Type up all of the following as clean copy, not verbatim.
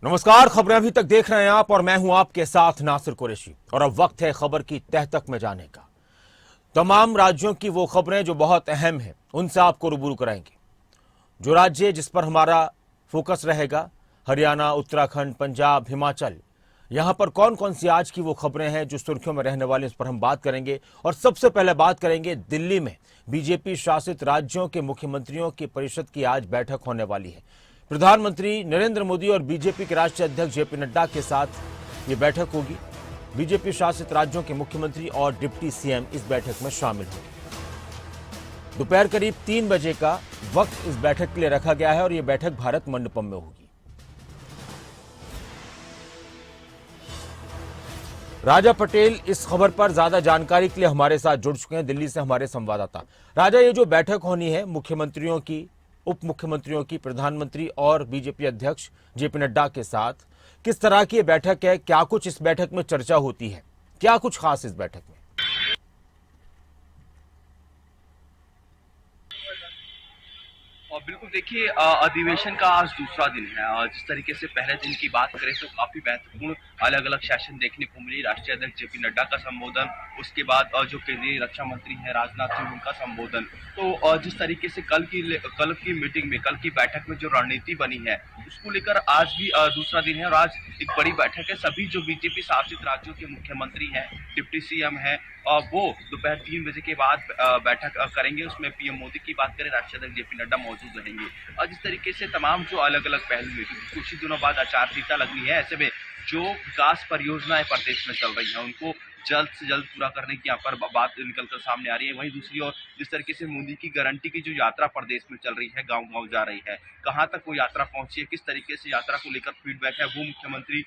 नमस्कार। खबरें अभी तक देख रहे हैं आप और मैं हूं आपके साथ नासिर कुरैशी और अब वक्त है खबर की तह तक में जाने का। तमाम राज्यों की वो खबरें जो बहुत अहम हैं उनसे आपको रूबरू कराएंगे। जो राज्य जिस पर हमारा फोकस रहेगा, हरियाणा, उत्तराखंड, पंजाब, हिमाचल, यहां पर कौन कौन सी आज की वो खबरें हैं जो सुर्खियों में रहने वाली, इस पर हम बात करेंगे। और सबसे पहले बात करेंगे दिल्ली में बीजेपी शासित राज्यों के मुख्यमंत्रियों की परिषद की आज बैठक होने वाली है। प्रधानमंत्री नरेंद्र मोदी और बीजेपी के राष्ट्रीय अध्यक्ष जेपी नड्डा के साथ ये बैठक होगी। बीजेपी शासित राज्यों के मुख्यमंत्री और डिप्टी सीएम इस बैठक में शामिल होंगे। दोपहर करीब 3 बजे का वक्त इस बैठक के लिए रखा गया है और यह बैठक भारत मंडपम में होगी। राजा पटेल इस खबर पर ज्यादा जानकारी के लिए हमारे साथ जुड़ चुके हैं, दिल्ली से हमारे संवाददाता। राजा, ये जो बैठक होनी है मुख्यमंत्रियों की, उप मुख्यमंत्रियों की, प्रधानमंत्री और बीजेपी अध्यक्ष जेपी नड्डा के साथ, किस तरह की ये बैठक है? क्या कुछ इस बैठक में चर्चा होती है? क्या कुछ खास इस बैठक में? और बिल्कुल देखिए, अधिवेशन का आज दूसरा दिन है। जिस तरीके से पहले दिन की बात करें तो काफी महत्वपूर्ण अलग अलग सेशन देखने को मिली। राष्ट्रीय अध्यक्ष जेपी नड्डा का संबोधन, उसके बाद जो केंद्रीय रक्षा मंत्री हैं राजनाथ सिंह, उनका संबोधन। तो जिस तरीके से कल की मीटिंग में, कल की बैठक में जो रणनीति बनी है उसको लेकर आज भी दूसरा दिन है और आज एक बड़ी बैठक है। सभी जो बीजेपी शासित राज्यों के मुख्यमंत्री हैं, डिप्टी सीएम हैं, वो दोपहर 3 बजे के बाद बैठक करेंगे। उसमें पीएम मोदी की बात करें, राष्ट्रीय अध्यक्ष जेपी नड्डा मौजूद रहेंगे। और जिस तरीके से तमाम जो अलग अलग पहलू है, क्योंकि कुछ ही दिनों बाद आचार संहिता लगनी है, ऐसे में जो विकास परियोजनाएं प्रदेश में चल रही हैं उनको जल्द से जल्द पूरा करने की यहाँ पर बात निकलकर सामने आ रही है। वहीं दूसरी ओर जिस तरीके से मोदी की गारंटी की जो यात्रा प्रदेश में चल रही है, गांव गांव जा रही है, कहां तक वो यात्रा पहुंची है, किस तरीके से यात्रा को लेकर फीडबैक है, वो मुख्यमंत्री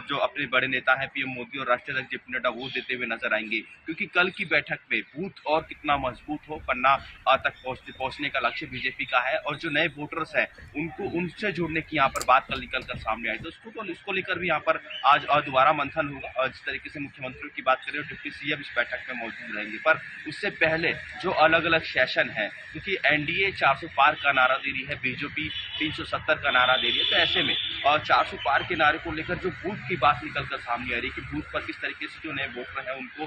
जो अपने बड़े नेता है पीएम मोदी और राष्ट्रीय अध्यक्ष जेपी नड्डा वो देते हुए नजर आएंगे। क्योंकि कल की बैठक में बूथ और कितना मजबूत हो, पन्ना तक पहुंचने का लक्ष्य बीजेपी का है और जो नए वोटर्स हैं उनको उनसे जुड़ने की यहाँ पर बात कल निकल कर सामने आई। तो इसको लेकर भी यहाँ पर आज दोबारा मंथन होगा। जिस तरीके से मुख्यमंत्रियों की बात करें और डिप्टी सीएम इस बैठक में मौजूद रहेंगे, पर उससे पहले जो अलग अलग सेशन है, क्योंकि एनडीए 400 पार का नारा दे रही है, बीजेपी 370 का नारा दे रही है, तो ऐसे में 400 पार के नारे को लेकर जो बूथ की बात निकलकर सामने आ रही है कि बूथ पर किस तरीके से जो नए वोटर हैं उनको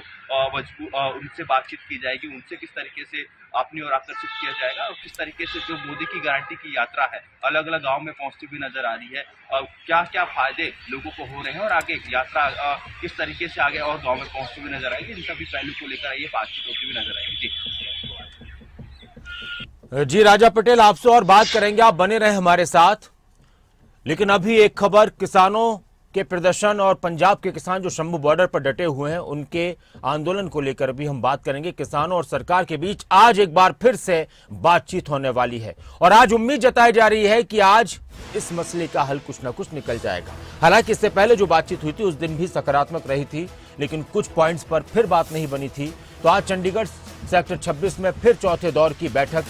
उनसे बातचीत की जाएगी, उनसे किस तरीके से अपनी ओर आकर्षित किया जाएगा और किस तरीके से जो मोदी की गारंटी की यात्रा है अलग अलग गांव में पहुंचती हुई नजर आ रही है, क्या क्या फायदे लोगों को हो रहे हैं और आगे यात्रा किस तरीके से आगे और गांव में पहुंचती हुई नजर आएगी, इन सभी पहलू को लेकर ये बातचीत होती हुई नजर आएगी। जी राजा पटेल, आपसे और बात करेंगे, आप बने रहे हमारे साथ। लेकिन अभी एक खबर, किसानों के प्रदर्शन और पंजाब के किसान जो शंभू बॉर्डर पर डटे हुए हैं उनके आंदोलन को लेकर भी हम बात करेंगे। किसानों और सरकार के बीच आज एक बार फिर से बातचीत होने वाली है और आज उम्मीद जताई जा रही है कि आज इस मसले का हल कुछ ना कुछ निकल जाएगा। हालांकि इससे पहले जो बातचीत हुई थी उस दिन भी सकारात्मक रही थी, लेकिन कुछ पॉइंट्स पर फिर बात नहीं बनी थी। तो आज चंडीगढ़ सेक्टर 26 में फिर चौथे दौर की बैठक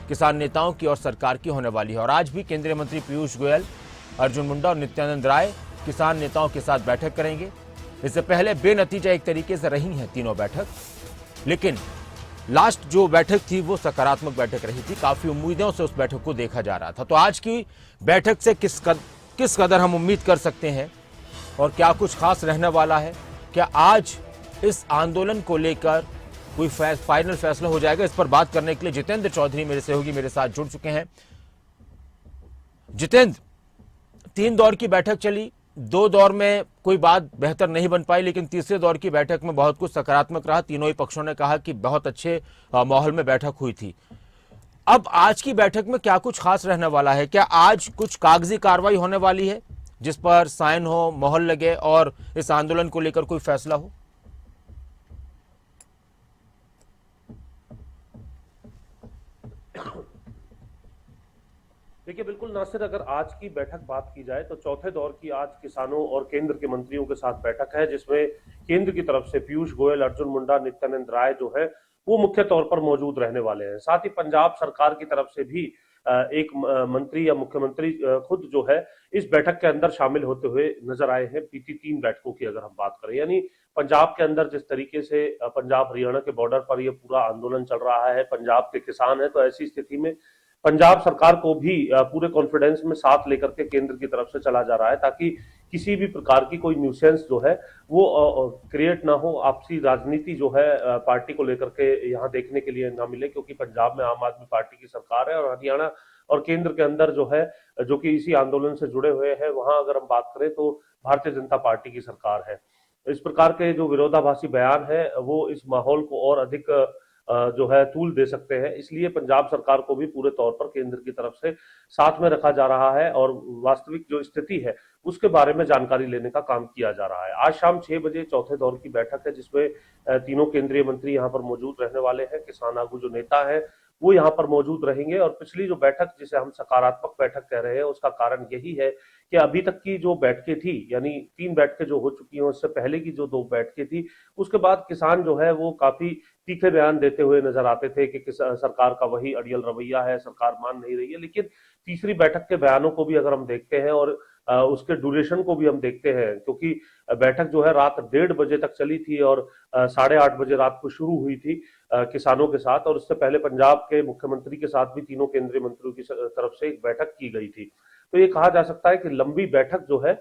किसान नेताओं की और सरकार की होने वाली है और आज भी केंद्रीय मंत्री पीयूष गोयल, अर्जुन मुंडा और नित्यानंद राय किसान नेताओं के साथ बैठक करेंगे। इससे पहले बेनतीजा एक तरीके से रही हैं तीनों बैठक, लेकिन लास्ट जो बैठक थी वो सकारात्मक बैठक रही थी। काफी उम्मीदों से उस बैठक को देखा जा रहा था। तो आज की बैठक से किस कदर हम उम्मीद कर सकते हैं और क्या कुछ खास रहने वाला है? क्या आज इस आंदोलन को लेकर कोई फाइनल फैसला हो जाएगा? इस पर बात करने के लिए जितेंद्र चौधरी मेरे सहयोगी मेरे साथ जुड़ चुके हैं। जितेंद्र, 3 दौर की बैठक चली, 2 दौर में कोई बात बेहतर नहीं बन पाई, लेकिन तीसरे दौर की बैठक में बहुत कुछ सकारात्मक रहा। तीनों ही पक्षों ने कहा कि बहुत अच्छे माहौल में बैठक हुई थी। अब आज की बैठक में क्या कुछ खास रहने वाला है? क्या आज कुछ कागजी कार्रवाई होने वाली है जिस पर साइन हो, मोहर लगे और इस आंदोलन को लेकर कोई फैसला हो? देखिए, बिल्कुल नासिर, अगर आज की बैठक बात की जाए तो चौथे दौर की आज किसानों और केंद्र के मंत्रियों के साथ बैठक है, जिसमें केंद्र की तरफ से पीयूष गोयल, अर्जुन मुंडा, नित्यानंद राय जो है वो मुख्य तौर पर मौजूद रहने वाले हैं। साथ ही पंजाब सरकार की तरफ से भी एक मंत्री या मुख्यमंत्री खुद जो है इस बैठक के अंदर शामिल होते हुए नजर आए हैं। बीती 3 बैठकों की अगर हम बात करें, यानी पंजाब के अंदर जिस तरीके से पंजाब हरियाणा के बॉर्डर पर यह पूरा आंदोलन चल रहा है, पंजाब के किसान है, तो ऐसी स्थिति में पंजाब सरकार को भी पूरे कॉन्फिडेंस में साथ लेकर के केंद्र की तरफ से चला जा रहा है, ताकि किसी भी प्रकार की कोई न्यूसेंस जो है वो क्रिएट ना हो, आपसी राजनीति जो है पार्टी को लेकर के यहाँ देखने के लिए ना मिले, क्योंकि पंजाब में आम आदमी पार्टी की सरकार है और हरियाणा और केंद्र के अंदर जो है, जो कि इसी आंदोलन से जुड़े हुए हैं, वहां अगर हम बात करें तो भारतीय जनता पार्टी की सरकार है। इस प्रकार के जो विरोधाभासी बयान है वो इस माहौल को और अधिक जो है तूल दे सकते हैं। इसलिए पंजाब सरकार को भी पूरे तौर पर केंद्र की तरफ से साथ में रखा जा रहा है और वास्तविक जो स्थिति है उसके बारे में जानकारी लेने का काम किया जा रहा है। आज शाम 6 बजे चौथे दौर की बैठक है, जिसमें तीनों केंद्रीय मंत्री यहां पर मौजूद रहने वाले हैं। किसान आगू जो नेता है वो यहाँ पर मौजूद रहेंगे। और पिछली जो बैठक, जिसे हम सकारात्मक बैठक कह रहे हैं, उसका कारण यही है कि अभी तक की जो बैठकें थी, यानी 3 बैठकें जो हो चुकी हैं, उससे पहले की जो 2 बैठकें थी, उसके बाद किसान जो है वो काफी तीखे बयान देते हुए नजर आते थे कि सरकार का वही अड़ियल रवैया है, सरकार मान नहीं रही है। लेकिन तीसरी बैठक के बयानों को भी अगर हम देखते हैं और उसके ड्यूरेशन को भी हम देखते हैं, क्योंकि बैठक जो है रात 1:30 बजे तक चली थी और 8:30 बजे रात को शुरू हुई थी किसानों के साथ, और उससे पहले पंजाब के मुख्यमंत्री के साथ भी तीनों केंद्रीय मंत्रियों की तरफ से एक बैठक की गई थी। तो ये कहा जा सकता है कि लंबी बैठक जो है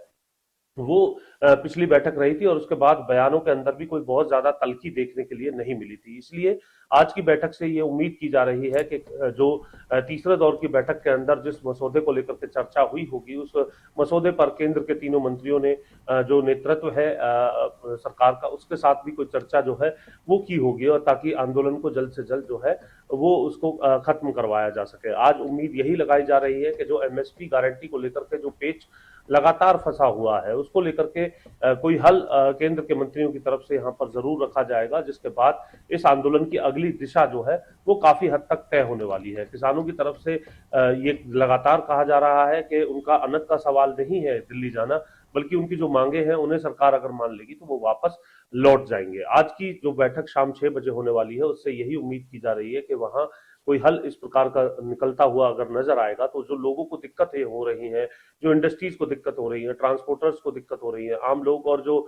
वो पिछली बैठक रही थी और उसके बाद बयानों के अंदर भी कोई बहुत ज्यादा तल्खी देखने के लिए नहीं मिली थी। इसलिए आज की बैठक से ये उम्मीद की जा रही है कि जो तीसरे दौर की बैठक के अंदर जिस मसौदे को लेकर के चर्चा हुई होगी, उस मसौदे पर केंद्र के तीनों मंत्रियों ने जो नेतृत्व है सरकार का, उसके साथ भी कोई चर्चा जो है वो की होगी, और ताकि आंदोलन को जल्द से जल्द जो है वो उसको खत्म करवाया जा सके। आज उम्मीद यही लगाई जा रही है कि जो एमएसपी गारंटी को लेकर के जो पेच लगातार फंसा हुआ है, उसको लेकर के कोई हल केंद्र के मंत्रियों की तरफ से यहाँ पर जरूर रखा जाएगा, जिसके बाद इस आंदोलन की अगली दिशा जो है वो काफी हद तक तय होने वाली है। किसानों की तरफ से ये लगातार कहा जा रहा है कि उनका अनत का सवाल नहीं है दिल्ली जाना, बल्कि उनकी जो मांगे हैं उन्हें सरकार अगर मान लेगी तो वो वापस लौट जाएंगे। आज की जो बैठक शाम 6 बजे होने वाली है, उससे यही उम्मीद की जा रही है कि वहां कोई हल इस प्रकार का निकलता हुआ अगर नजर आएगा, तो जो लोगों को दिक्कतें हो रही हैं, जो इंडस्ट्रीज को दिक्कत हो रही है, ट्रांसपोर्टर्स को दिक्कत हो रही है, आम लोग और जो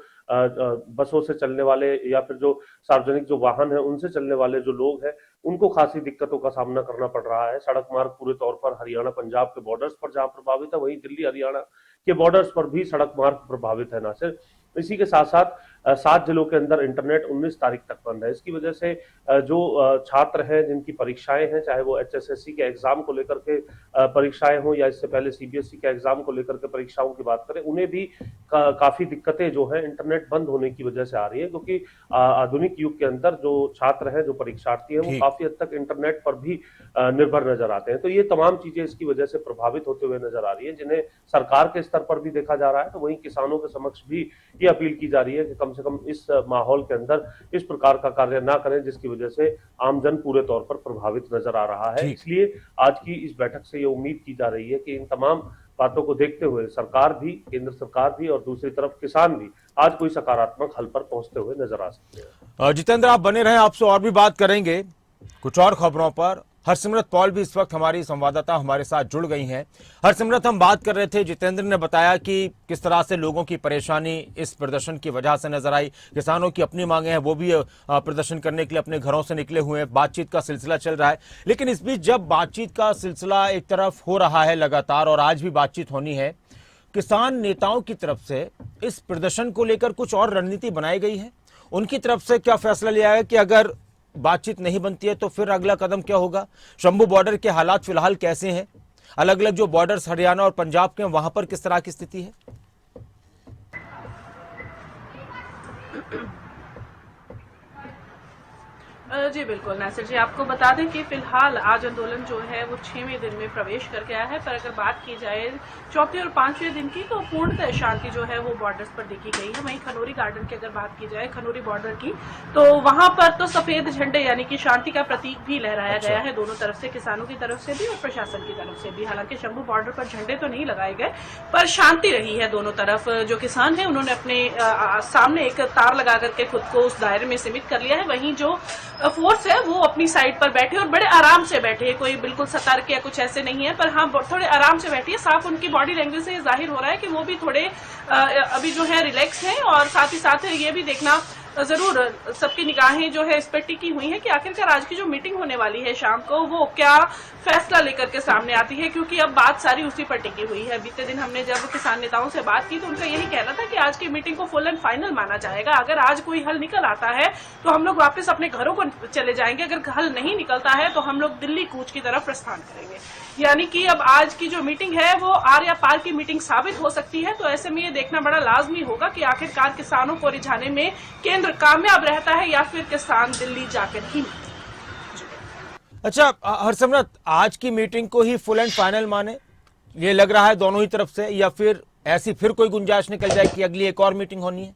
बसों से चलने वाले या फिर जो सार्वजनिक जो वाहन है उनसे चलने वाले जो लोग हैं, उनको खासी दिक्कतों का सामना करना पड़ रहा है। सड़क मार्ग पूरे तौर पर हरियाणा पंजाब के बॉर्डर्स पर जहां प्रभावित है, वहीं दिल्ली हरियाणा के बॉर्डर्स पर भी सड़क मार्ग प्रभावित है। ना सिर्फ इसी के साथ साथ 7 जिलों के अंदर इंटरनेट 19 तारीख तक बंद है। इसकी वजह से जो छात्र हैं जिनकी परीक्षाएं हैं, चाहे वो एचएसएससी के एग्जाम को लेकर के परीक्षाएं हो या इससे पहले सीबीएसई के एग्जाम को लेकर के परीक्षाओं की बात करें, उन्हें भी काफी दिक्कतें जो है इंटरनेट बंद होने की वजह से आ रही है, क्योंकि आधुनिक युग के अंदर जो छात्र हैं, जो परीक्षार्थी हैं, वो काफी हद तक इंटरनेट पर भी निर्भर नजर आते हैं। तो ये तमाम चीजें इसकी वजह से प्रभावित होते हुए नजर आ रही है, जिन्हें सरकार के स्तर पर भी देखा जा रहा है। तो वहीं किसानों के समक्ष भी ये अपील की जा रही है कि कम से कम इस माहौल के अंदर इस प्रकार का कार्य ना करें, जिसकी वजह से आमजन पूरे तौर पर प्रभावित नजर आ रहा है। इसलिए आज की इस बैठक से ये उम्मीद की जा रही है कि इन तमाम बातों को देखते हुए सरकार भी, केंद्र सरकार भी और दूसरी तरफ किसान भी आज कोई सकारात्मक हल पर पहुंचते हुए नजर आ सकते हैं। जितेंद्र, आप बने रहे, आपसे और भी बात करेंगे कुछ और खबरों पर। हरसिमरत पॉल भी इस वक्त हमारी संवाददाता हमारे साथ जुड़ गई हैं। हरसिमरत, हम बात कर रहे थे, जितेंद्र ने बताया कि किस तरह से लोगों की परेशानी इस प्रदर्शन की वजह से नजर आई। किसानों की अपनी मांगे हैं, वो भी प्रदर्शन करने के लिए अपने घरों से निकले हुए हैं। बातचीत का सिलसिला चल रहा है, लेकिन इस बीच जब बातचीत का सिलसिला एक तरफ हो रहा है लगातार और आज भी बातचीत होनी है, किसान नेताओं की तरफ से इस प्रदर्शन को लेकर कुछ और रणनीति बनाई गई है। उनकी तरफ से क्या फैसला लिया है कि अगर बातचीत नहीं बनती है तो फिर अगला कदम क्या होगा? शंभू बॉर्डर के हालात फिलहाल कैसे हैं? अलग अलग जो बॉर्डर्स हरियाणा और पंजाब के, वहां पर किस तरह की स्थिति है? जी बिल्कुल नासिर जी, आपको बता दें कि फिलहाल आज आंदोलन जो है वो 6वें दिन में प्रवेश करके आया है। पर अगर बात की जाए चौथे और 5वें दिन की, तो पूर्णतः शांति जो है वो बॉर्डर्स पर देखी गई है। वहीं खनौरी गार्डन की अगर बात की जाए, खनौरी बॉर्डर की, तो वहां पर तो सफेद झंडे यानी कि शांति का प्रतीक भी लहराया गया है दोनों तरफ से, किसानों की तरफ से भी और प्रशासन की तरफ से भी। हालांकि शंभू बॉर्डर पर झंडे तो नहीं लगाए गए, पर शांति रही है दोनों तरफ। जो किसान है उन्होंने अपने सामने एक तार लगा करके खुद को उस दायरे में सीमित कर लिया है। वहीं जो फोर्स है वो अपनी साइड पर बैठे और बड़े आराम से बैठे है, कोई बिल्कुल सतर्क या कुछ ऐसे नहीं है, पर हाँ थोड़े आराम से बैठी है। साफ उनकी बॉडी लैंग्वेज से ये जाहिर हो रहा है कि वो भी थोड़े अभी जो है रिलैक्स हैं। और साथ ही साथ ये भी देखना जरूर सबकी निगाहें जो है इस पर टिकी हुई है कि आखिरकार आज की जो मीटिंग होने वाली है शाम को वो क्या फैसला लेकर के सामने आती है, क्योंकि अब बात सारी उसी पर टिकी हुई है। बीते दिन हमने जब किसान नेताओं से बात की तो उनका यही कहना था कि आज की मीटिंग को फुल एंड फाइनल माना जाएगा। अगर आज कोई हल निकल आता है तो हम लोग वापस अपने घरों को चले जाएंगे, अगर हल नहीं निकलता है तो हम लोग दिल्ली कूच की तरफ प्रस्थान करेंगे। यानी कि अब आज की जो मीटिंग है वो आर या पार की मीटिंग साबित हो सकती है। तो ऐसे में ये देखना बड़ा लाजमी होगा कि आखिरकार किसानों को रिझाने में केंद्र कामयाब रहता है या फिर किसान दिल्ली जाकर ही। अच्छा हरसिमरत, आज की मीटिंग को ही फुल एंड फाइनल माने ये लग रहा है दोनों ही तरफ से, या फिर ऐसी फिर कोई गुंजाइश निकल जाए कि अगली एक और मीटिंग होनी है?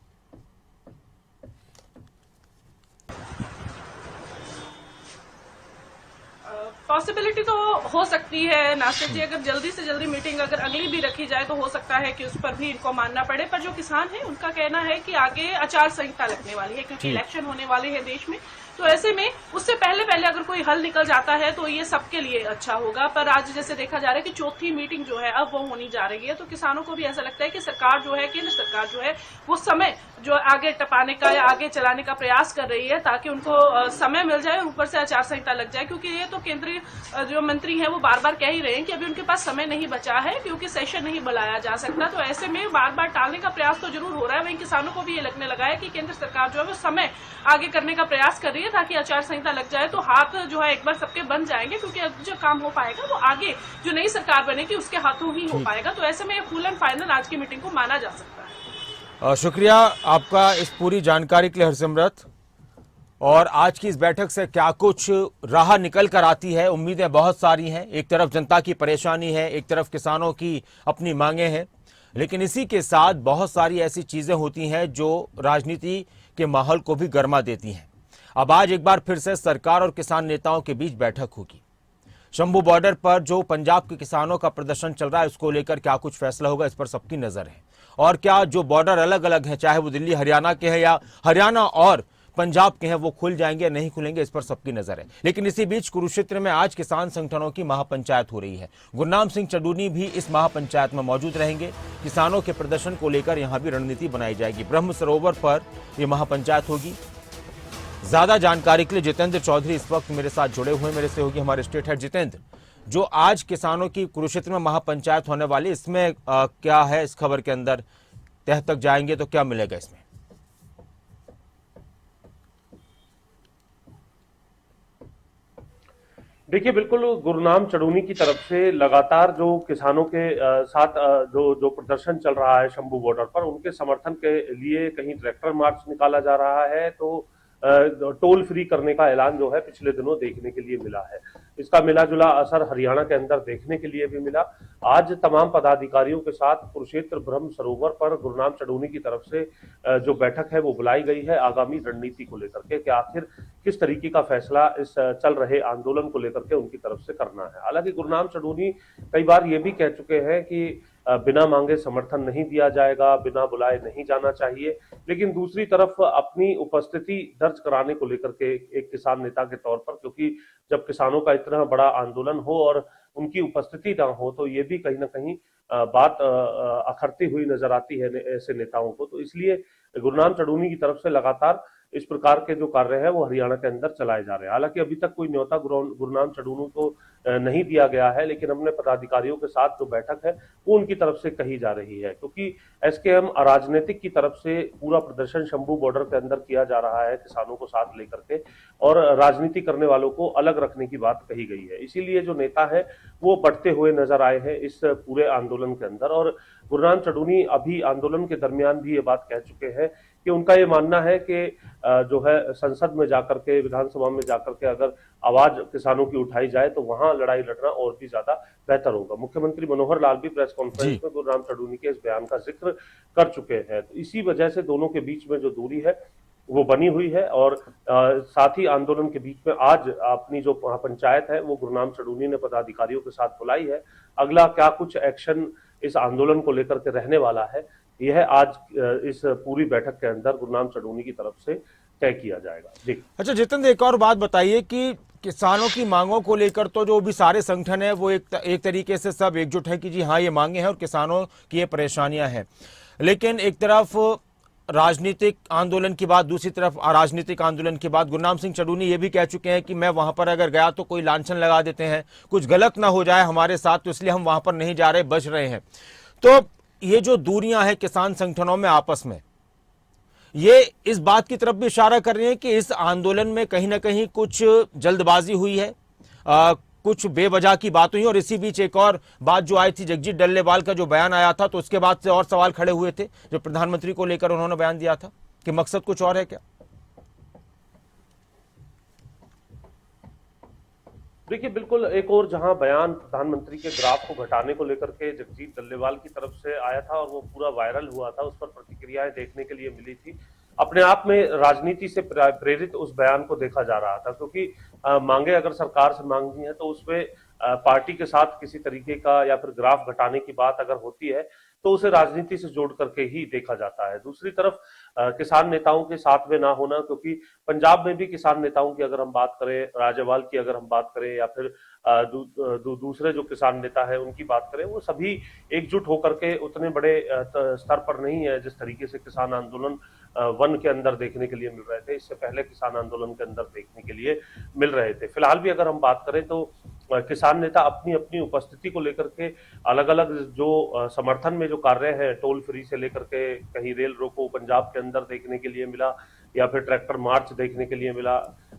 पॉसिबिलिटी तो हो सकती है नासिर जी, अगर जल्दी से जल्दी मीटिंग अगर अगली भी रखी जाए तो हो सकता है कि उस पर भी इनको मानना पड़े। पर जो किसान है उनका कहना है कि आगे आचार संहिता लगने वाली है, क्योंकि इलेक्शन होने वाले हैं देश में। तो ऐसे में उससे पहले अगर कोई हल निकल जाता है तो ये सबके लिए अच्छा होगा। पर आज जैसे देखा जा रहा है कि चौथी मीटिंग जो है अब वो होनी जा रही है, तो किसानों को भी ऐसा लगता है कि सरकार जो है, केंद्र सरकार जो है वो समय जो आगे टपाने का या आगे चलाने का प्रयास कर रही है ताकि उनको समय मिल जाए और ऊपर से आचार संहिता लग जाए। क्योंकि ये तो केंद्रीय जो मंत्री हैं वो बार बार कह ही रहे हैं कि अभी उनके पास समय नहीं बचा है, क्योंकि सेशन नहीं बुलाया जा सकता। तो ऐसे में बार बार टालने का प्रयास तो जरूर हो रहा है। वहीं किसानों को भी ये लगने लगा है कि केंद्र सरकार जो है वो समय आगे करने का प्रयास कर रही है ताकि आचार संहिता लग जाए तो हाथ जो है एक बार सबके बन जाएंगे, क्योंकि अब जो काम हो पाएगा वो आगे जो नई सरकार बनेगी उसके हाथों ही हो पाएगा। तो ऐसे में फुल एंड फाइनल आज की मीटिंग को माना जा सकता है। शुक्रिया आपका इस पूरी जानकारी के लिए हरसिमरत। और आज की इस बैठक से क्या कुछ राह निकल कर आती है, उम्मीदें बहुत सारी हैं। एक तरफ जनता की परेशानी है, एक तरफ किसानों की अपनी मांगे हैं, लेकिन इसी के साथ बहुत सारी ऐसी चीजें होती हैं जो राजनीति के माहौल को भी गर्मा देती हैं। अब आज एक बार फिर से सरकार और किसान नेताओं के बीच बैठक होगी। शंभू बॉर्डर पर जो पंजाब के किसानों का प्रदर्शन चल रहा है उसको लेकर क्या कुछ फैसला होगा, इस पर सबकी नजर है। और क्या जो बॉर्डर अलग अलग हैं, चाहे वो दिल्ली हरियाणा के हैं या हरियाणा और पंजाब के हैं, वो खुल जाएंगे या नहीं खुलेंगे, इस पर सबकी नजर है। लेकिन इसी बीच कुरुक्षेत्र में आज किसान संगठनों की महापंचायत हो रही है। गुरनाम सिंह चडूनी भी इस महापंचायत में मौजूद रहेंगे। किसानों के प्रदर्शन को लेकर यहां भी रणनीति बनाई जाएगी। ब्रह्म सरोवर पर यह महापंचायत होगी। ज्यादा जानकारी के लिए जितेंद्र चौधरी इस वक्त मेरे साथ जुड़े हुए, मेरे से होगी हमारे स्टेट हेड जितेंद्र। जो आज किसानों की कुरुक्षेत्र में महापंचायत होने वाली, इसमें क्या है इस खबर के अंदर, तह तक जाएंगे तो क्या मिलेगा इसमें? देखिए, बिल्कुल गुरनाम चडूनी की तरफ से लगातार जो किसानों के साथ जो प्रदर्शन चल रहा है शंभू बॉर्डर पर, उनके समर्थन के लिए कहीं ट्रैक्टर मार्च निकाला जा रहा है, तो टोल फ्री करने का ऐलान जो है पिछले दिनों देखने के लिए मिला है। इसका मिला जुला असर हरियाणा के अंदर देखने के लिए भी मिला। आज तमाम पदाधिकारियों के साथ कुरुक्षेत्र ब्रह्म सरोवर पर गुरनाम चडूनी की तरफ से जो बैठक है वो बुलाई गई है आगामी रणनीति को लेकर के, कि आखिर किस तरीके का फैसला इस चल रहे आंदोलन को लेकर के उनकी तरफ से करना है। हालांकि गुरनाम चडूनी कई बार ये भी कह चुके हैं कि बिना मांगे समर्थन नहीं दिया जाएगा, बिना बुलाए नहीं जाना चाहिए। लेकिन दूसरी तरफ अपनी उपस्थिति दर्ज कराने को लेकर के एक किसान नेता के तौर पर, क्योंकि जब किसानों का इतना बड़ा आंदोलन हो और उनकी उपस्थिति ना हो तो ये भी कहीं ना कहीं बात अखरती हुई नजर आती है ऐसे नेताओं को। तो इसलिए गुरनाम चडूनी की तरफ से लगातार इस प्रकार के जो कार्य है वो हरियाणा के अंदर चलाए जा रहे हैं। हालांकि अभी तक कोई न्योता गुरनाम चडूनी को नहीं दिया गया है, लेकिन अपने पदाधिकारियों के साथ जो बैठक है वो उनकी तरफ से कही जा रही है, क्योंकि एसकेएम राजनीतिक की तरफ से पूरा प्रदर्शन शंभू बॉर्डर के अंदर किया जा रहा है किसानों को साथ लेकर के, और राजनीति करने वालों को अलग रखने की बात कही गई है। इसीलिए जो नेता है वो बढ़ते हुए नजर आए हैं इस पूरे आंदोलन के अंदर। और गुरनाम चडूनी अभी आंदोलन के दरमियान भी ये बात कह चुके हैं कि उनका ये मानना है कि जो है संसद में जाकर के, विधानसभा में जाकर के अगर आवाज किसानों की उठाई जाए तो वहां लड़ाई लड़ना और भी ज्यादा बेहतर होगा। मुख्यमंत्री मनोहर लाल भी प्रेस कॉन्फ्रेंस में गुरनाम चडूनी के इस बयान का जिक्र कर चुके हैं। तो इसी वजह से दोनों के बीच में जो दूरी है वो बनी हुई है। और साथ ही आंदोलन के बीच में आज अपनी जो पंचायत है वो गुरनाम चडूनी ने पदाधिकारियों के साथ बुलाई है। अगला क्या कुछ एक्शन इस आंदोलन को लेकर के रहने वाला है, यह आज इस पूरी बैठक के अंदर गुरनाम चडूनी की तरफ से तय किया जाएगा। जी अच्छा जितेंद्र, एक और बात बताइए कि किसानों की मांगों को लेकर तो जो भी सारे संगठन है वो एक तरीके से सब एकजुट है कि जी हाँ ये मांगे हैं और किसानों की ये परेशानियां हैं, लेकिन एक तरफ राजनीतिक आंदोलन की बात, दूसरी तरफ अराजनीतिक आंदोलन की बात। गुरनाम सिंह चडूनी ये भी कह चुके हैं कि मैं वहां पर अगर गया तो कोई लांछन लगा देते हैं, कुछ गलत ना हो जाए हमारे साथ, तो इसलिए हम वहां पर नहीं जा रहे, बच रहे हैं। तो ये जो दूरियां हैं किसान संगठनों में आपस में, ये इस बात की तरफ भी इशारा कर रही है कि इस आंदोलन में कहीं ना कहीं कुछ जल्दबाजी हुई है, कुछ बेवजह की बात हुई। और इसी बीच एक और बात जो आई थी, जगजीत डल्लेवाल का जो बयान आया था, तो उसके बाद से और सवाल खड़े हुए थे जो प्रधानमंत्री को लेकर उन्होंने बयान दिया था कि मकसद कुछ और है क्या। देखिए, बिल्कुल एक और जहां बयान प्रधानमंत्री के ग्राफ को घटाने को लेकर के जगजीत डल्लेवाल की तरफ से आया था और वो पूरा वायरल हुआ था, उस पर प्रतिक्रियाएं देखने के लिए मिली थी। अपने आप में राजनीति से प्रेरित उस बयान को देखा जा रहा था, क्योंकि मांगे अगर सरकार से मांगी है तो उसमें पार्टी के साथ किसी तरीके का या फिर ग्राफ घटाने की बात अगर होती है तो उसे राजनीति से जोड़ करके ही देखा जाता है। दूसरी तरफ किसान नेताओं के साथ में ना होना, क्योंकि पंजाब में भी किसान नेताओं की अगर हम बात करें, राज्यपाल की अगर हम बात करें, या फिर दूसरे जो किसान नेता है उनकी बात करें, वो सभी एकजुट होकर के उतने बड़े स्तर पर नहीं है जिस तरीके से किसान आंदोलन वन के अंदर देखने के लिए मिल रहे थे, इससे पहले किसान आंदोलन के अंदर देखने के लिए मिल रहे थे। फिलहाल भी अगर हम बात करें तो किसान नेता अपनी अपनी उपस्थिति को लेकर के अलग अलग जो समर्थन में जो कार्य है, टोल फ्री से लेकर के कहीं रेल रोको पंजाब के अंदर देखने के लिए मिला, या फिर ट्रैक्टर मार्च देखने के लिए मिला।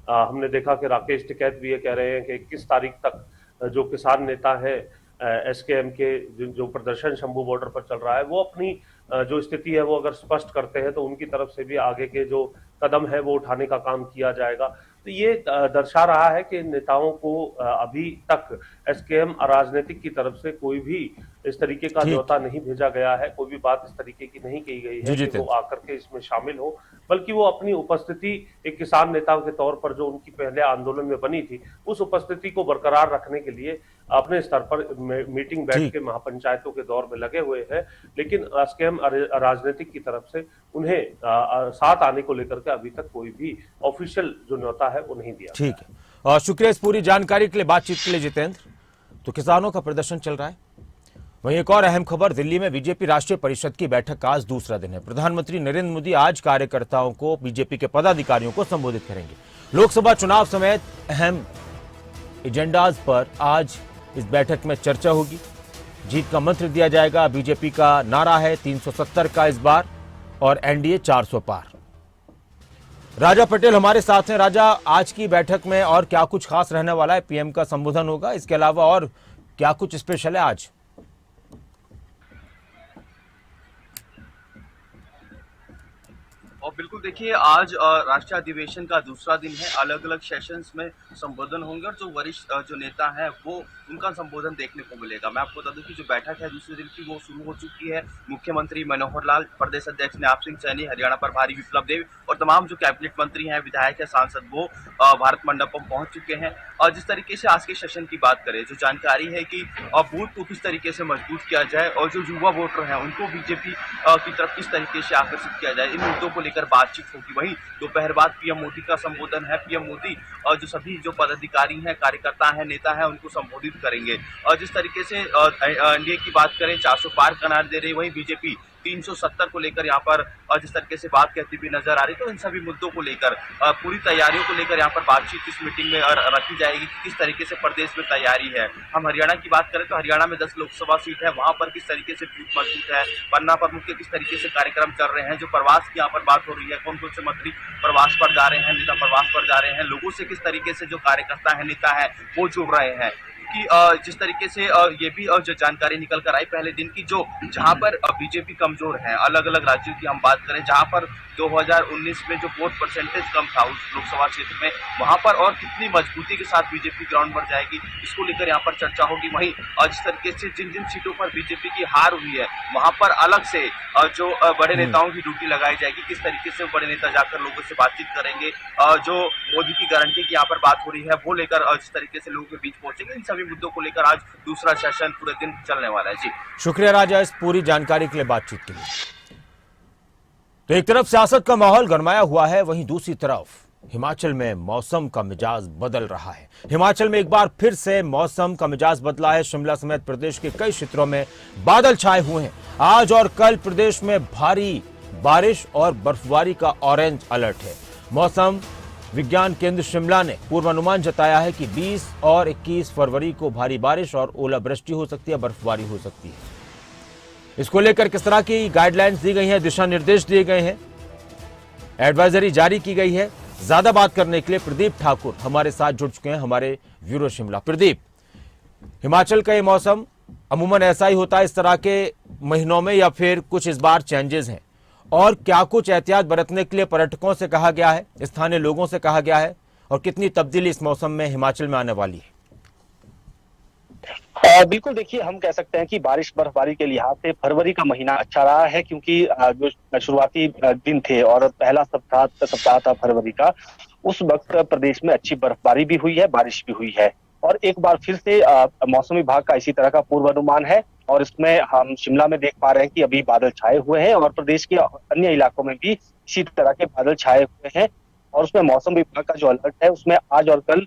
हमने देखा कि राकेश टिकैत भी ये कह रहे हैं कि 21 तारीख तक जो किसान नेता है एसकेएम के जो प्रदर्शन शंभू बॉर्डर पर चल रहा है, वो अपनी जो स्थिति है वो अगर स्पष्ट करते हैं तो उनकी तरफ से भी आगे के जो कदम है वो उठाने का काम किया जाएगा। तो ये दर्शा रहा है कि नेताओं को अभी तक एसकेएम राजनीतिक की तरफ से कोई भी इस तरीके का न्योता नहीं भेजा गया है, कोई भी बात इस तरीके की नहीं कही गई है कि वो आकर के इसमें शामिल हो, बल्कि वो अपनी उपस्थिति एक किसान नेता के तौर पर जो उनकी पहले आंदोलन में बनी थी, उस उपस्थिति को बरकरार रखने के लिए अपने स्तर पर मीटिंग बैठ के महापंचायतों के दौर में लगे हुए हैं। लेकिन एसकेएम राजनीतिक की तरफ से उन्हें साथ आने को लेकर के अभी तक कोई भी ऑफिशियल जो न्योता है वो नहीं दिया। ठीक है, और शुक्रिया इस पूरी जानकारी के लिए, बातचीत के लिए जितेंद्र। तो किसानों का प्रदर्शन चल रहा है। वहीं एक और अहम खबर, दिल्ली में बीजेपी राष्ट्रीय परिषद की बैठक का आज दूसरा दिन है। प्रधानमंत्री नरेंद्र मोदी आज कार्यकर्ताओं को, बीजेपी के पदाधिकारियों को संबोधित करेंगे। लोकसभा चुनाव समेत अहम एजेंडाज पर आज इस बैठक में चर्चा होगी। जीत का मंत्र दिया जाएगा। बीजेपी का नारा है 370 का इस बार, और एनडीए 400 पार। राजा पटेल हमारे साथ हैं। राजा, आज की बैठक में और क्या कुछ खास रहने वाला है? पीएम का संबोधन होगा, इसके अलावा और क्या कुछ स्पेशल है आज? और बिल्कुल देखिए, आज राष्ट्रीय अधिवेशन का दूसरा दिन है। अलग अलग सेशंस में संबोधन होंगे और जो वरिष्ठ जो नेता है वो उनका संबोधन देखने को मिलेगा। मैं आपको बता दूं कि जो बैठक है दूसरे दिन की वो शुरू हो चुकी है। मुख्यमंत्री मनोहर लाल, प्रदेश अध्यक्ष नायब सिंह सैनी, हरियाणा प्रभारी विप्लव देव और तमाम जो कैबिनेट मंत्री हैं, विधायक है, सांसद, वो भारत मंडपम पहुंच चुके हैं। और जिस तरीके से आज के सेशन की बात करें, जो जानकारी है कि बूथ को किस तरीके से मजबूत किया जाए और जो युवा वोटर हैं उनको बीजेपी की तरफ किस तरीके से आकर्षित किया जाए, इन मुद्दों को लेकर बातचीत होगी। वहीं दोपहर बाद पीएम मोदी का संबोधन है। पीएम मोदी और जो सभी जो पदाधिकारी हैं, कार्यकर्ता हैं, नेता हैं, उनको संबोधित करेंगे। और जिस तरीके से एनडीए की बात करें, 400 पार का नारा दे रही, वहीं बीजेपी 370 को लेकर यहाँ पर जिस तरीके से बात कहती हुई नजर आ रही। तो इन सभी मुद्दों को लेकर पूरी तैयारियों को लेकर यहाँ पर बातचीत इस मीटिंग में रखी जाएगी कि किस तरीके से प्रदेश में तैयारी है। हम हरियाणा की बात करें तो हरियाणा में 10 लोकसभा सीट है, वहां पर किस तरीके से बूथ मजबूत है, पन्ना प्रमुख के किस तरीके से कार्यक्रम चल रहे हैं, जो प्रवास की यहाँ पर बात हो रही है, कौन कौन से मंत्री प्रवास पर जा रहे हैं, नेता प्रवास पर जा रहे हैं, लोगों से किस तरीके से जो कार्यकर्ता है, नेता है, वो जुड़ रहे हैं। कि जिस तरीके से ये भी जो जानकारी निकल कर आई पहले दिन की, जो जहां पर बीजेपी कमजोर है, अलग अलग राज्यों की हम बात करें, जहां पर 2019 में जो वोट परसेंटेज कम था उस लोकसभा क्षेत्र में, वहां पर और कितनी मजबूती के साथ बीजेपी ग्राउंड पर जाएगी, इसको लेकर यहाँ पर चर्चा होगी। वहीं जिस तरीके से जिन जिन सीटों पर बीजेपी की हार हुई है, वहां पर अलग से जो बड़े नेताओं की ड्यूटी लगाई जाएगी, किस तरीके से बड़े नेता जाकर लोगों से बातचीत करेंगे, जो मोदी की गारंटी की यहाँ पर बात हो रही है वो लेकर जिस तरीके से लोगों के बीच पहुंचेंगे, इन सभी मुद्दों को लेकर आज दूसरा सेशन पूरे दिन चलने वाला है। जी शुक्रिया राजा इस पूरी जानकारी के लिए, बातचीत के लिए। तो एक तरफ सियासत का माहौल गरमाया हुआ है, वहीं दूसरी तरफ हिमाचल में मौसम का मिजाज बदल रहा है। हिमाचल में एक बार फिर से मौसम का मिजाज बदला है। शिमला समेत प्रदेश के कई क्षेत्रों में बादल छाए हुए हैं। आज और कल प्रदेश में भारी बारिश और बर्फबारी का ऑरेंज अलर्ट है। मौसम विज्ञान केंद्र शिमला ने पूर्वानुमान जताया है कि 20 और 21 फरवरी को भारी बारिश और ओलावृष्टि हो सकती है, बर्फबारी हो सकती है। इसको लेकर किस तरह की गाइडलाइंस दी गई हैं, दिशा निर्देश दिए गए हैं, एडवाइजरी जारी की गई है, ज्यादा बात करने के लिए प्रदीप ठाकुर हमारे साथ जुड़ चुके हैं, हमारे ब्यूरो शिमला। प्रदीप, हिमाचल का ये मौसम अमूमन ऐसा ही होता है इस तरह के महीनों में, या फिर कुछ इस बार चेंजेस हैं, और क्या कुछ एहतियात बरतने के लिए पर्यटकों से कहा गया है, स्थानीय लोगों से कहा गया है, और कितनी तब्दीली इस मौसम में हिमाचल में आने वाली है? बिल्कुल, देखिए हम कह सकते हैं कि बारिश बर्फबारी के लिहाज से फरवरी का महीना अच्छा रहा है, क्योंकि जो शुरुआती दिन थे और पहला सप्ताह था फरवरी का, उस वक्त प्रदेश में अच्छी बर्फबारी भी हुई है, बारिश भी हुई है। और एक बार फिर से मौसम विभाग का इसी तरह का पूर्वानुमान है, और इसमें हम शिमला में देख पा रहे हैं कि अभी बादल छाए हुए हैं, और प्रदेश के अन्य इलाकों में भी इसी तरह के बादल छाए हुए हैं। और उसमें मौसम विभाग का जो अलर्ट है, उसमें आज और कल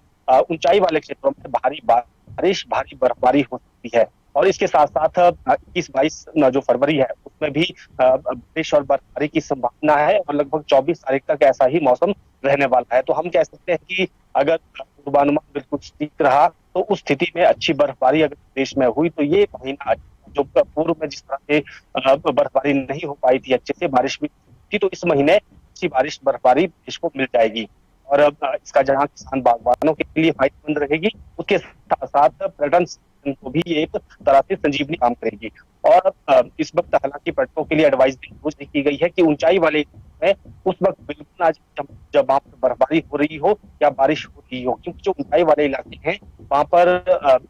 ऊंचाई वाले क्षेत्रों में भारी बारिश, भारी बर्फबारी हो सकती है। और इसके साथ साथ 21-22 जो फरवरी है, उसमें भी बारिश और बर्फबारी की संभावना है, और लगभग 24 तारीख तक ऐसा ही मौसम रहने वाला है। तो हम कह सकते हैं कि अगर पूर्वानुमान बिल्कुल ठीक रहा, तो उस स्थिति में अच्छी बर्फबारी अगर देश में हुई, तो ये महीना जो पूर्व में जिस तरह से बर्फबारी नहीं हो पाई थी, अच्छे से बारिश भी थी, तो इस महीने अच्छी बारिश बर्फबारी देश को मिल जाएगी। और इसका जहां किसान बागवानों के लिए फायदेमंद रहेगी, उसके साथ साथ पर्यटन को भी एक तरह से संजीवनी काम करेगी। और इस वक्त हालांकि पर्यटकों के लिए एडवाइस की गई है कि ऊंचाई वाले में उस वक्त बिल्कुल आज जब वहां पर बर्फबारी हो रही हो या बारिश हो रही हो, क्योंकि जो ऊंचाई वाले इलाके हैं वहां पर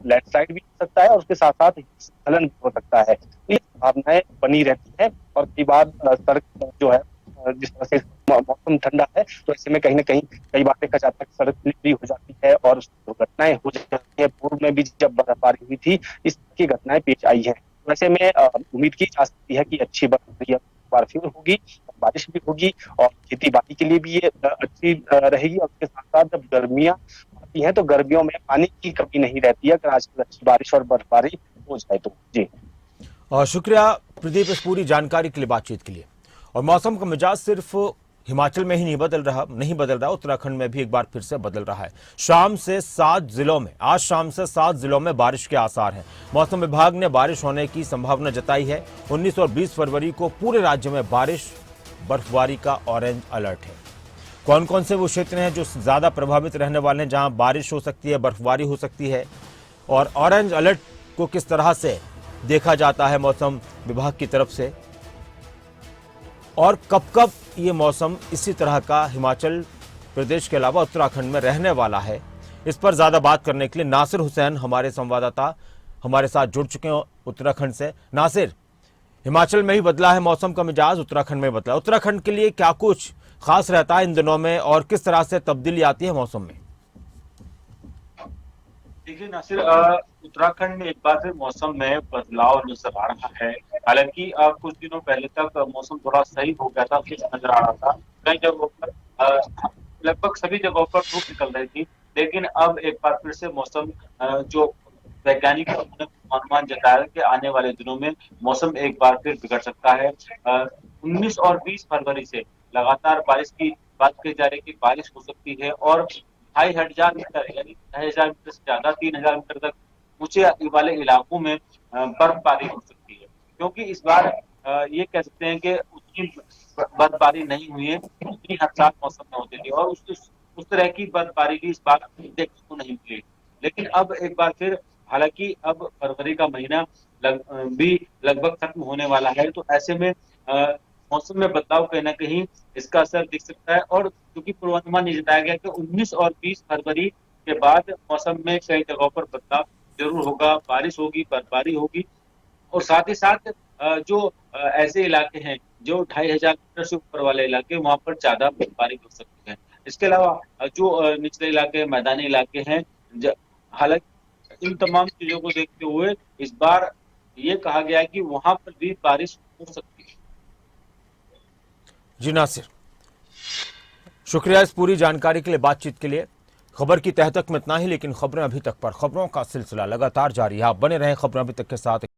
लैंडस्लाइड भी हो सकता है, और उसके साथ साथ हिमस्खलन भी हो सकता है। ये संभावनाएं बनी रहती है, और कई बार सड़क जो है, जिस तरह से मौसम ठंडा है, तो ऐसे में कहीं ना कहीं कई बार देखा जाता है कि सड़क स्लिप भी हो जाती है और दुर्घटनाएं हो जाती है। पूर्व में भी जब बर्फबारी हुई थी, इस तरह की घटनाएं पेश आई है। वैसे में उम्मीद की जा सकती है कि अच्छी बर्फबारी बार फिर होगी, बारिश भी होगी, और खेती बाड़ी के लिए भी ये अच्छी रहेगी। और उसके साथ साथ जब गर्मियां आती हैं, तो गर्मियों में पानी की कमी नहीं रहती है, अगर आजकल अच्छी बारिश और बर्फबारी हो जाए तो। जी, और शुक्रिया प्रदीप इस पूरी जानकारी के लिए, बातचीत के लिए। और मौसम का मिजाज सिर्फ हिमाचल में ही नहीं बदल रहा, उत्तराखंड में भी एक बार फिर से बदल रहा है। आज शाम से 7 जिलों में बारिश के आसार हैं। मौसम विभाग ने बारिश होने की संभावना जताई है। 19 और 20 फरवरी को पूरे राज्य में बारिश बर्फबारी का ऑरेंज अलर्ट है। कौन कौन से वो क्षेत्र हैं जो ज्यादा प्रभावित रहने वाले हैं, जहां बारिश हो सकती है, बर्फबारी हो सकती है, और ऑरेंज अलर्ट को किस तरह से देखा जाता है मौसम विभाग की तरफ से, और कब कब ये मौसम इसी तरह का हिमाचल प्रदेश के अलावा उत्तराखंड में रहने वाला है, इस पर ज्यादा बात करने के लिए नासिर हुसैन हमारे संवाददाता हमारे साथ जुड़ चुके हैं उत्तराखंड से। नासिर, हिमाचल में ही बदला है मौसम का मिजाज, उत्तराखंड में बदला, उत्तराखंड के लिए क्या कुछ खास रहता है इन दिनों में, और किस तरह से तब्दीली आती है मौसम में? देखिए नासिर, उत्तराखंड में एक बार फिर मौसम में बदलाव नजर आ रहा है। हालांकि कुछ दिनों पहले तक मौसम थोड़ा सही हो गया था, फिर नजर आ रहा था कई जगहों पर, लगभग सभी जगहों पर धूप निकल रही थी। लेकिन अब एक बार फिर से मौसम, जो वैज्ञानिक अनुमान जताया कि आने वाले दिनों में मौसम एक बार फिर बिगड़ सकता है। 19 और 20 फरवरी से लगातार बारिश की बात की जा रही है कि बारिश हो सकती है, और 2500 मीटर यानी 2000 मीटर से ज्यादा 3000 मीटर तक ऊंचे वाले इलाकों में बर्फबारी हो सकती है। क्योंकि इस बार ये कह सकते हैं कि उतनी बर्फबारी नहीं हुई है जितनी हर साल मौसम में होती थी, और उस तरह की बर्फबारी भी इस बार देखने को नहीं मिली। लेकिन अब एक बार फिर, हालांकि अब फरवरी का महीना भी लगभग खत्म होने वाला है, तो ऐसे में मौसम में बदलाव कहीं ना कहीं इसका असर दिख सकता है। और क्योंकि पूर्वानुमान ये जताया गया कि 19 और 20 फरवरी के बाद मौसम में कई जगहों पर बदलाव जरूर होगा, बारिश होगी, बर्फबारी होगी, और साथ ही साथ जो ऐसे इलाके हैं जो 2500 मीटर से ऊपर वाले इलाके, वहां पर ज्यादा बर्फबारी हो सकती है। इसके अलावा जो निचले इलाके, मैदानी इलाके हैं, हालांकि इन तमाम चीजों को देखते हुए इस बार ये कहा गया है कि वहां पर भी बारिश हो सकती है। जी नासिर, शुक्रिया इस पूरी जानकारी के लिए, बातचीत के लिए। खबर की तह तक में इतना ही, लेकिन खबरें अभी तक पर, खबरों का सिलसिला लगातार जारी है। आप बने रहें खबरें अभी तक के साथ।